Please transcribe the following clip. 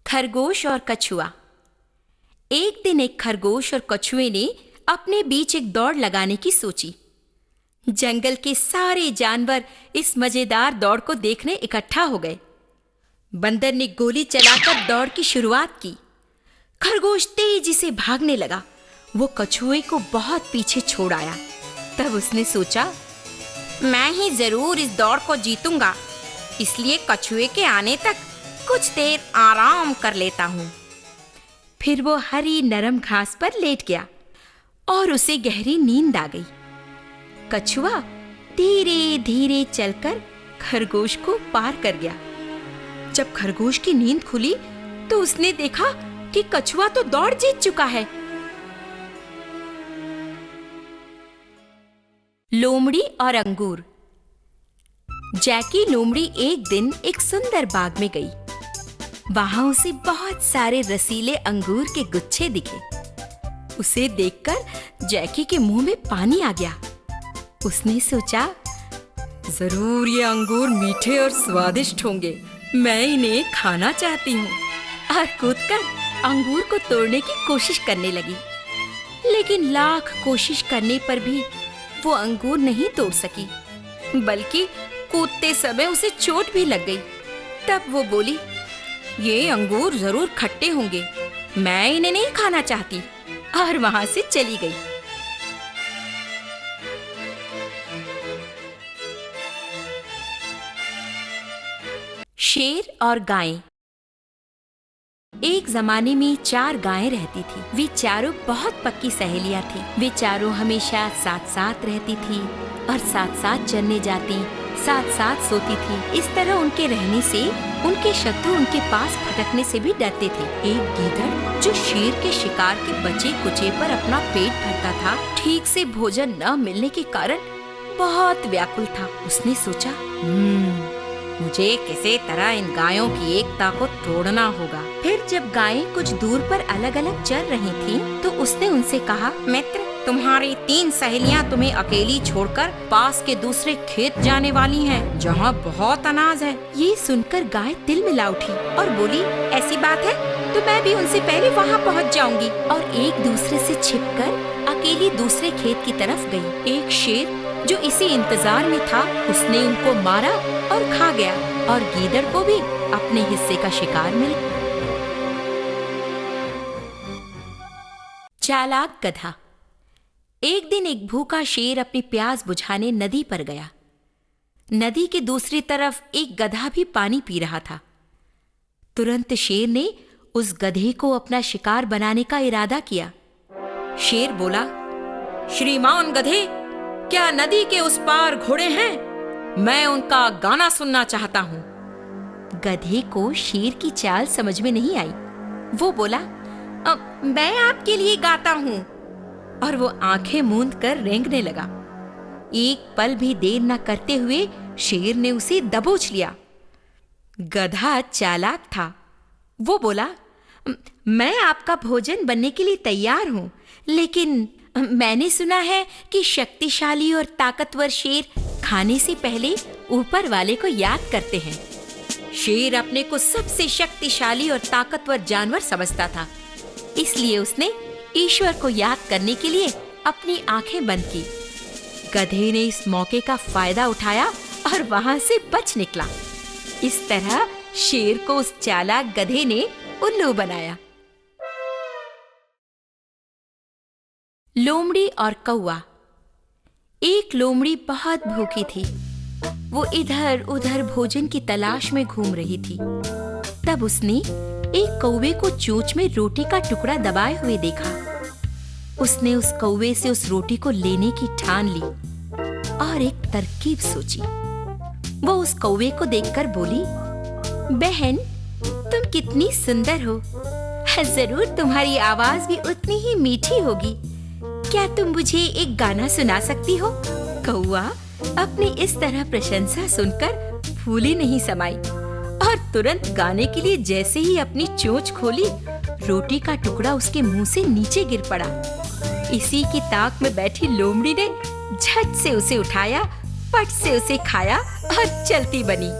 खरगोश और कछुआ। एक दिन एक खरगोश और कछुए ने अपने बीच एक दौड़ लगाने की सोची। जंगल के सारे जानवर इस मजेदार दौड़ को देखने इकट्ठा हो गए। बंदर ने गोली चलाकर दौड़ की शुरुआत की। खरगोश तेजी से भागने लगा। वो कछुए को बहुत पीछे छोड़ आया। तब उसने सोचा, मैं ही जरूर इस दौड़ को जीतूंगा, इसलिए कछुए के आने तक कुछ देर आराम कर लेता हूँ। फिर वो हरी नरम घास पर लेट गया और उसे गहरी नींद आ गई। कछुआ धीरे धीरे चलकर खरगोश को पार कर गया। जब खरगोश की नींद खुली तो उसने देखा कि कछुआ तो दौड़ जीत चुका है। लोमड़ी और अंगूर। जैकी लोमड़ी एक दिन एक सुंदर बाग में गई। वहां उसे बहुत सारे रसीले अंगूर के गुच्छे दिखे। उसे देखकर जैकी के मुंह में पानी आ गया। उसने सोचा, जरूर ये अंगूर मीठे और स्वादिष्ट होंगे, मैं इन्हें खाना चाहती हूँ। और कूदकर अंगूर को तोड़ने की कोशिश करने लगी। लेकिन लाख कोशिश करने पर भी वो अंगूर नहीं तोड़ सकी, बल्कि कूदते समय उसे चोट भी लग गई। तब वो बोली, ये अंगूर जरूर खट्टे होंगे, मैं इन्हें नहीं खाना चाहती, और वहां से चली गई। शेर और गायें। एक जमाने में 4 गायें रहती थी। वे चारों बहुत पक्की सहेलियां थी। वे चारों हमेशा साथ साथ रहती थी और साथ साथ चरने जाती, साथ साथ सोती थी। इस तरह उनके रहने से उनके शत्रु उनके पास भटकने से भी डरते थे। एक गीदड़ जो शेर के शिकार के बचे कुचे पर अपना पेट भरता था, ठीक से भोजन न मिलने के कारण बहुत व्याकुल था। उसने सोचा, मुझे किसी तरह इन गायों की एकता को तोड़ना होगा। फिर जब गायें कुछ दूर पर अलग अलग चर रही थीं, तो उसने उनसे कहा, मित्र, तुम्हारी 3 सहेलियां तुम्हें अकेली छोड़कर पास के दूसरे खेत जाने वाली हैं, जहां बहुत अनाज है। ये सुनकर गाय तिल मिला उठी और बोली, ऐसी बात है तो मैं भी उनसे पहले वहां पहुंच जाऊंगी। और एक दूसरे से छिपकर अकेली दूसरे खेत की तरफ गई। एक शेर जो इसी इंतजार में था, उसने उनको मारा और खा गया, और गीदड़ को भी अपने हिस्से का शिकार मिल गया। चालाक गधा। एक दिन एक भूखा शेर अपनी प्यास बुझाने नदी पर गया। नदी के दूसरी तरफ एक गधा भी पानी पी रहा था। तुरंत शेर ने उस गधे को अपना शिकार बनाने का इरादा किया। शेर बोला, श्रीमान गधे, क्या नदी के उस पार घोड़े हैं? मैं उनका गाना सुनना चाहता हूँ। गधे को शेर की चाल समझ में नहीं आई। वो बोला, मैं आपके लिए गाता हूँ, और वो आंखें मूंद कर रेंगने लगा। एक पल भी देर न करते हुए शेर ने उसे दबोच लिया। गधा चालाक था। वो बोला, मैं आपका भोजन बनने के लिए तैयार हूँ, लेकिन मैंने सुना है कि शक्तिशाली और ताकतवर शेर खाने से पहले ऊपर वाले को याद करते हैं। शेर अपने को सबसे शक्तिशाली और ताकतवर जानवर समझता था, इसलिए उसने ईश्वर को याद करने के लिए अपनी आंखें बंद की। गधे ने इस मौके का फायदा उठाया और वहां से बच निकला। इस तरह शेर को उस चालाक गधे ने उल्लू बनाया। लोमड़ी और कौवा। एक लोमड़ी बहुत भूखी थी। वो इधर उधर भोजन की तलाश में घूम रही थी। तब उसने एक कौवे को चोंच में रोटी का टुकड़ा दबाए हुए देखा। उसने उस कौवे से उस रोटी को लेने की ठान ली और एक तरकीब सोची। वो उस कौवे को देखकर बोली, बहन, तुम कितनी सुंदर हो। जरूर तुम्हारी आवाज भी उतनी ही मीठी होगी। क्या तुम मुझे एक गाना सुना सकती हो? कौवा अपनी इस तरह प्रशंसा सुनकर फूली नहीं समाई और तुरंत गाने के लिए जैसे ही अपनी चोंच खोली, रोटी का टुकड़ा उसके मुंह से नीचे गिर पड़ा। इसी की ताक में बैठी लोमड़ी ने झट से उसे उठाया, पट से उसे खाया और चलती बनी।